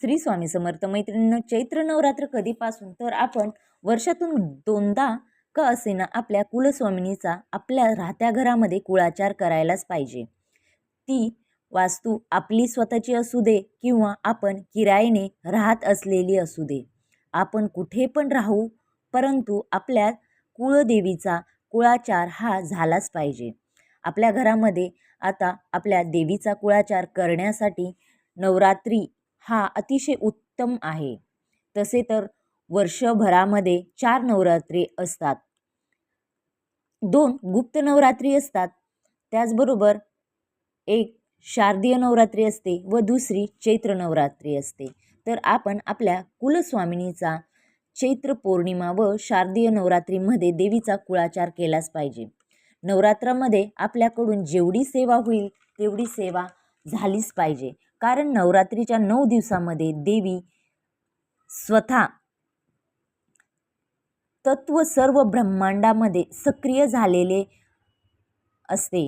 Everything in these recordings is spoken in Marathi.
श्री स्वामी समर्थ. मैत्रिणींनो, चैत्र नवरात्र कधीपासून तर आपण वर्षातून दोनदा का असेना आपल्या कुलस्वामिनीचा आपल्या राहत्या घरामध्ये कुळाचार करायलाच पाहिजे. ती वास्तू आपली स्वतःची असू दे किंवा आपण किरायाने राहत असलेली असू दे, आपण कुठे पण राहू, परंतु आपल्या कुळदेवीचा कुळाचार हा झालाच पाहिजे. आपल्या घरामध्ये आता आपल्या देवीचा कुळाचार करण्यासाठी नवरात्री हा अतिशय उत्तम आहे. तसे तर वर्षभरामध्ये 4 नवरात्री असतात. 2 गुप्त नवरात्री असतात. त्याचबरोबर एक शारदीय नवरात्री असते व दुसरी चैत्र नवरात्री असते. तर आपण आपल्या कुलस्वामिनीचा चैत्र पौर्णिमा व शारदीय नवरात्रीमध्ये देवीचा कुळाचार केलाच पाहिजे. नवरात्रामध्ये आपल्याकडून जेवढी सेवा होईल तेवढी सेवा झालीच पाहिजे. कारण नवरात्रीच्या 9 दिवसामध्ये देवी स्वतः तत्व सर्व ब्रह्मांडामध्ये सक्रिय झालेले असते.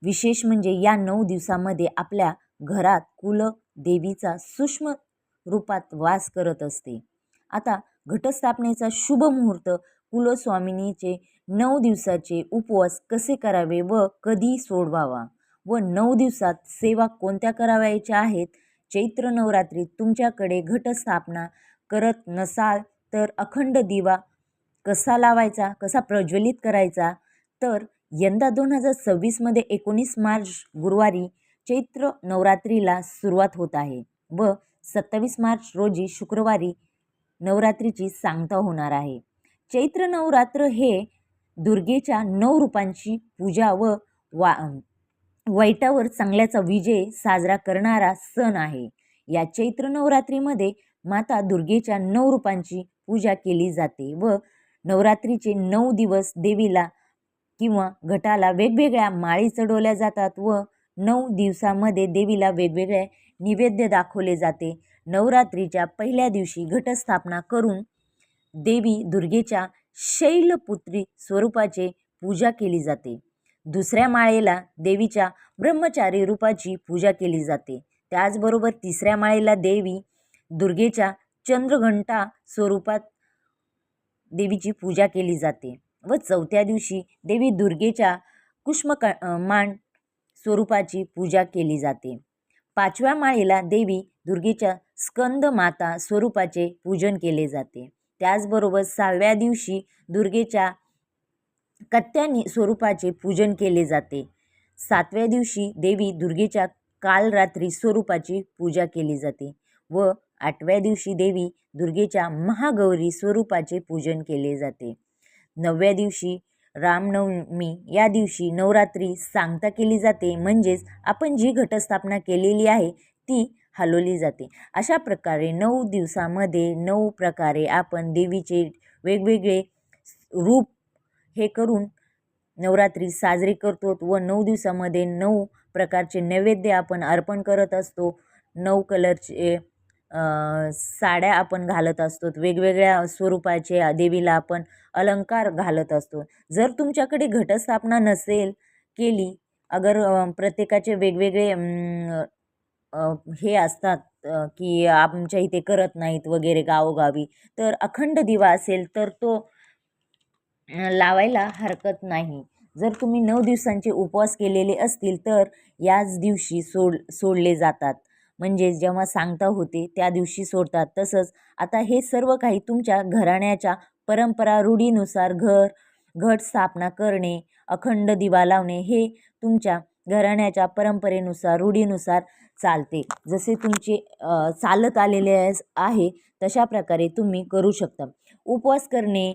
विशेष म्हणजे या 9 दिवसामध्ये आपल्या घरात कुलदेवीचा सूक्ष्म रूपात वास करत असते. आता घटस्थापनेचा शुभ मुहूर्त, कुलस्वामिनीचे 9 दिवसाचे उपवास कसे करावे व कधी सोडवावा व 9 दिवसात सेवा कोणत्या करावयाच्या आहेत. चैत्र नवरात्रीत तुमच्याकडे घटस्थापना करत नसाल तर अखंड दिवा कसा लावायचा, कसा प्रज्वलित करायचा, तर यंदा 2026मध्ये 19 मार्च गुरुवारी चैत्र नवरात्रीला सुरुवात होत आहे व 27 मार्च रोजी शुक्रवारी नवरात्रीची सांगता होणार आहे. चैत्र नवरात्र हे दुर्गेच्या 9 रूपांची पूजा व वाईटावर चांगल्याचा विजय साजरा करणारा सण आहे. या चैत्र नवरात्रीमध्ये माता दुर्गेच्या 9 रूपांची पूजा केली जाते व नवरात्रीचे 9 दिवस देवीला किंवा घटाला वेगवेगळ्या माळी चढवल्या जातात व 9 दिवसामध्ये देवीला वेगवेगळे नैवेद्य दाखवले जाते. नवरात्रीच्या पहिल्या दिवशी घटस्थापना करून देवी दुर्गेच्या शैलपुत्री स्वरूपाचे पूजा केली जाते. दुसऱ्या माळेला देवीच्या ब्रह्मचारी रूपाची पूजा केली जाते. त्याचबरोबर तिसऱ्या माळेला देवी दुर्गेच्या चंद्रघंटा स्वरूपात देवीची पूजा केली जाते व चौथ्या दिवशी देवी दुर्गेच्या कुष्ममान स्वरूपाची पूजा केली जाते. 5व्या माळेला देवी दुर्गेच्या स्कंद माता स्वरूपाचे पूजन केले जाते. त्याचबरोबर 6व्या दिवशी दुर्गेच्या कत्यानी स्वरूपाचे पूजन केले जाते. 7व्या दिवशी देवी दुर्गेच्या कालरात्री स्वरूपाची पूजा केली जाते व 8व्या दिवशी देवी दुर्गेच्या महागौरी स्वरूपाचे पूजन केले जाते. 9व्या दिवशी रामनवमी या दिवशी नवरात्री सांगता केली जाते, म्हणजेच आपण जी घटस्थापना केलेली आहे ती हलवली जाते. अशा प्रकारे 9 दिवसामध्ये 9 प्रकारे आपण देवीचे वेगवेगळे रूप हे करून नवरात्री साजरी करतो व 9 दिवसामध्ये 9 प्रकारचे नैवेद्य आपण अर्पण करत असतो. 9 कलरचे साड्या आपण घालत असतो. वेगवेगळ्या स्वरूपाचे देवीला आपण अलंकार घालत असतो. जर तुमच्याकडे घटस्थापना नसेल केली, अगर प्रत्येकाचे वेगवेगळे हे असतात की आमच्या इथे करत नाहीत वगैरे गावोगावी, तर अखंड दिवा असेल तर तो लावायला हरकत नाही. जर तुम्ही 9 दिवसांचे उपवास केलेले असतील तर याच दिवशी सोडले जातात, म्हणजे जेव्हा सांगता होते त्या दिवशी सोडतात. तसंच आता हे सर्व काही तुमच्या घराण्याच्या परंपरा रूढीनुसार घट स्थापना करणे, अखंड दिवा लावणे हे तुमच्या घराण्याच्या परंपरेनुसार रूढीनुसार चालते. जसे तुमचे चालत आलेले आहे तशा प्रकारे तुम्ही करू शकता. उपवास करणे,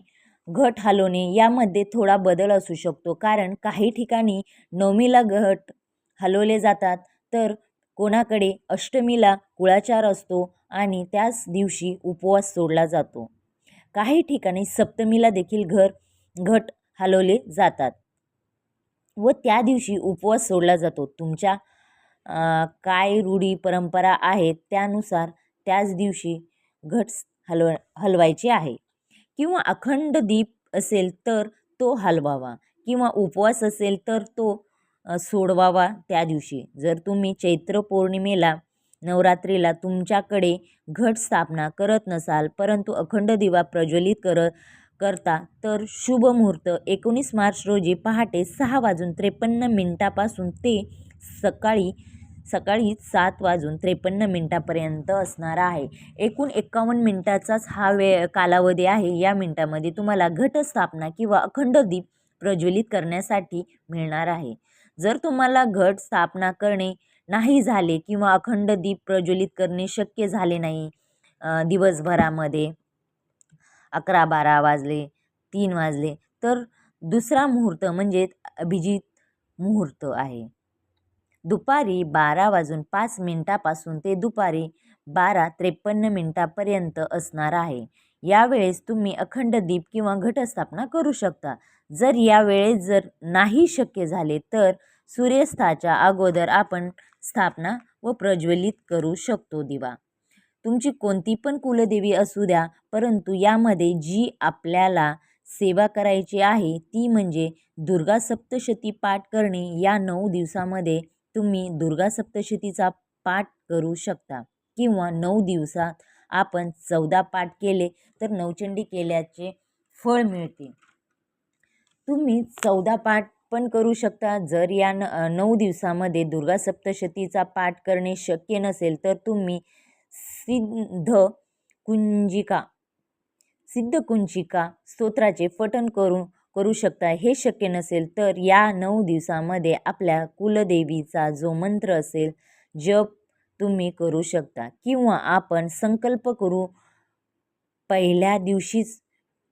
घट हलवणे यामध्ये थोडा बदल असू शकतो. कारण काही ठिकाणी नवमीला घट हलवले जातात तर कोणाकडे अष्टमीला कुळाचार असतो आणि त्याच दिवशी उपवास सोडला जातो. काही ठिकाणी सप्तमीला देखील घट हलवले जातात व त्या दिवशी उपवास सोडला जातो. तुमच्या काय रूढी परंपरा आहेत त्यानुसार त्याच दिवशी घट हलवायचे आहे. किंवा अखंड दीप असेल तर तो हलवावा किंवा उपवास असेल तर तो सोडवावा त्या दिवशी. जर तुम्ही चैत्र पौर्णिमेला नवरात्रीला तुमच्याकडे घट स्थापना करत नसाल परंतु अखंड दिवा प्रज्वलित करता तर शुभ मुहूर्त 19 मार्च रोजी पहाटे 6:53 ते सकाळी 7:53 असणार आहे. एकूण 51 मिनिटाचाच हा कालावधी आहे. या मिनिटामध्ये तुम्हाला घटस्थापना किंवा अखंड दीप प्रज्वलित करण्यासाठी मिळणार आहे. जर तुम्हाला घट स्थापना करणे नाही झाले किंवा अखंड दीप प्रज्वलित करणे शक्य झाले नाही, दिवसभरामध्ये 11-12 वाजले, 3 वाजले, तर दुसरा मुहूर्त म्हणजे अभिजित मुहूर्त आहे. दुपारी 12:05 ते दुपारी 12:53 असणार आहे. यावेळेस तुम्ही अखंड दीप किंवा घटस्थापना करू शकता. जर यावेळेस जर नाही शक्य झाले तर सूर्यास्ताच्या अगोदर आपण स्थापना व प्रज्वलित करू शकतो दिवा. तुमची कोणती पण कुलदेवी असू द्या, परंतु यामध्ये जी आपल्याला सेवा करायची आहे ती म्हणजे दुर्गा सप्तशती पाठ करणे. या 9 दिवसामध्ये तुम्ही दुर्गा सप्तशतीचा पाठ करू शकता किंवा 9 दिवसात आपण 14 पाठ केले तर नवचंडी केल्याचे फळ मिळते. तुम्ही 14 पाठ पण करू शकता. जर या 9 दिवसामध्ये दुर्गा सप्तशतीचा पाठ करणे शक्य नसेल तर तुम्ही सिद्धकुंजिका स्तोत्राचे पठण करू शकता. हे शक्य नसेल तर या 9 दिवसामध्ये आपल्या कुलदेवीचा जो मंत्र असेल जप तुम्ही करू शकता किंवा आपण संकल्प करू. पहिल्या दिवशीच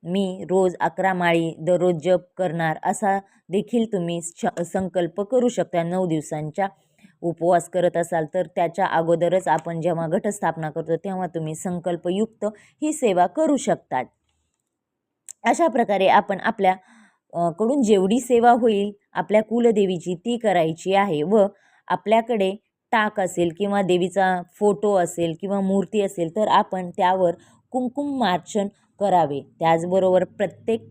मी रोज 11 माळी दररोज जप करणार असा देखील तुम्ही संकल्प करू शकता. 9 दिवसांच्या उपवास करत असाल तर त्याच्या अगोदरच आपण जेव्हा घटस्थापना करतो तेव्हा तुम्ही संकल्पयुक्त ही सेवा करू शकतात. अशा प्रकारे आपण आपल्या कडून जेवढी सेवा होईल आपल्या कुलदेवीची ती करायची आहे व आपल्याकडे टाक असेल किंवा देवीचा फोटो असेल किंवा मूर्ती असेल तर आपण त्यावर कुंकुमार्चन करावे. त्याचबरोबर प्रत्येक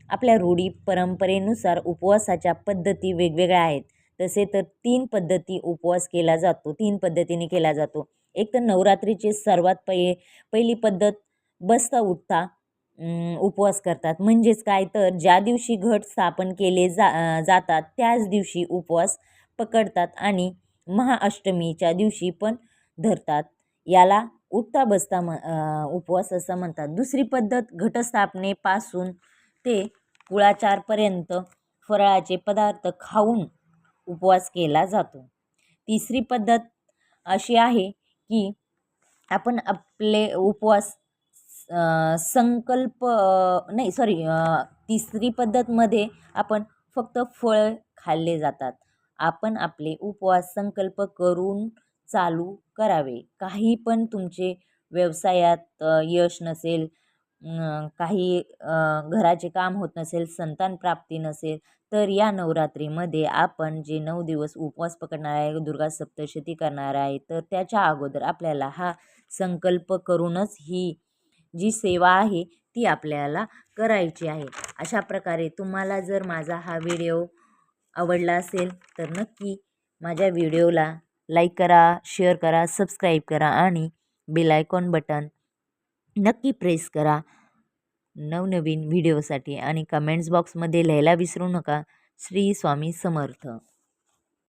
आपल्या रूढी परंपरेनुसार उपवासाच्या पद्धती वेगवेगळ्या आहेत. तसे तर 3 पद्धती उपवास केला जातो, 3 पद्धतीने केला जातो. एक तर नवरात्रीची सर्वात पहिली पद्धत बसता उठता उपवास करतात. म्हणजेच काय तर ज्या दिवशी घट स्थापन केले जातात त्याच दिवशी उपवास पकडतात आणि महाअष्टमीच्या दिवशी पण धरतात. याला उठता बसता उपवास असं म्हणतात. दुसरी पद्धत घटस्थापनेपासून ते कुळाचारपर्यंत फराळाचे पदार्थ खाऊन उपवास केला जातो. तिसरी पद्धत अशी आहे की आपण आपले उपवास तिसरी पद्धतमध्ये आपण फक्त फळ खाल्ले जातात. आपण आपले उपवास संकल्प करून चालू करावे. काही पण तुमचे व्यवसायात यश नसेल, काही घराचे काम होत नसेल, संतान प्राप्ती नसेल तर या नवरात्रीमध्ये आपण जे 9 दिवस उपवास पकडणार आहे, दुर्गा सप्तशती करणार आहे, तर त्याच्या अगोदर आपल्याला हा संकल्प करूनच ही जी सेवा आहे ती आपल्याला करायची आहे. अशा प्रकारे तुम्हाला जर माझा हा व्हिडिओ आवडला असेल तर नक्की माझ्या व्हिडिओला लाईक करा, शेअर करा, सबस्क्राईब करा आणि बेल आयकॉन बटन नक्की प्रेस करा नवनवीन व्हिडिओसाठी आणि कमेंट्स बॉक्समध्ये लिहायला विसरू नका. श्री स्वामी समर्थ.